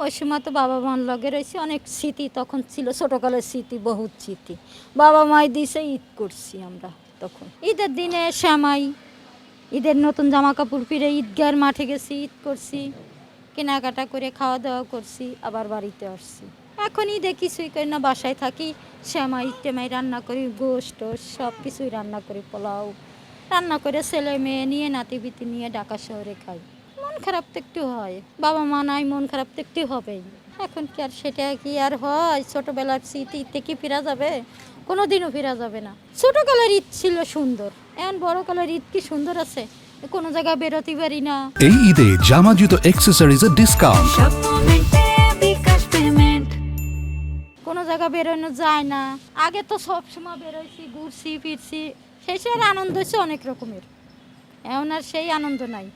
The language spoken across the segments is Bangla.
ওই সময় তো বাবা মার লগে রয়েছে অনেক স্মৃতি, তখন ছিল ছোটোকালের স্মৃতি, বহুত স্মৃতি। বাবা মাই দিছে, ঈদ করছি আমরা তখন। ঈদের দিনে শ্যামাই, ঈদের নতুন জামা কাপড় পরে ঈদগার মাঠে গেছি, ঈদ করছি, কেনাকাটা করে খাওয়া দাওয়া করছি, আবার বাড়িতে আসছি। এখন ঈদে কিছুই করি না, বাসায় থাকি, শ্যামাই টেমাই রান্না করি, গোশত সব কিছুই রান্না করি, পোলাও রান্না করে ছেলে মেয়ে নিয়ে নাতিবিতি নিয়ে ঢাকা শহরে খাই। মন খারাপ তো একটু হয়, বাবা মা নাই, মন খারাপ তো একটু হবেই। এখন কি আর সেটা কি আর হয়? ছোটবেলার স্মৃতিতে কি ফেরা যাবে? কোনো দিনও ফেরা যাবে না। ছোটকালের ঈদ ছিল সুন্দর, এখন বড়কালের ঈদ কি সুন্দর আছে? কোনো জায়গায় বেরোতে পারি না। এই ঈদে জামা জুতো অ্যাক্সেসরিজের ডিসকাউন্ট। কোনো জায়গা বেরোনো যায় না। আগে তো সব সময় বেরোইছি, ঘুরছি ফিরছি, সেই সময় আনন্দ হচ্ছে অনেক রকমের। এখন আর সেই আনন্দ নাই।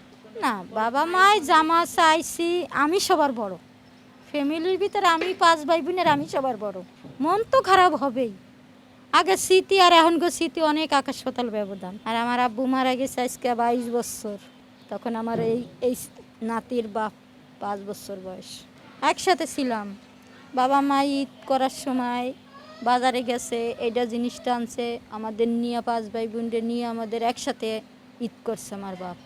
না, বাবা মায় জামা চাইছি, আমি সবার বড় ফ্যামিলির ভিতরে, আমি 5 ভাই বোনের আমি সবার বড়। মন তো খারাপ হবেই। আগে স্মৃতি আর এখনকার স্মৃতি অনেক আকাশ পাতাল ব্যবধান। আর আমার আব্বু মারা গেছে আজকে 22 বছর, তখন আমার এই এই নাতির বাপ 5 বছর বয়স। একসাথে ছিলাম, বাবা মা ঈদ করার সময় বাজারে গেছে, এইটা জিনিসটা আনছে, আমাদের নিয়ে 5 ভাই বোনদের নিয়ে আমাদের একসাথে ঈদ করছে আমার বাপ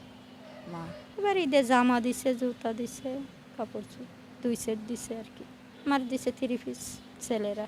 মা। এবার ঈদে জামা দিছে, জুতা দিছে, কাপড় 2 সেট দিছে আর কি। আমার দিছে 3 পিস ছেলেরা।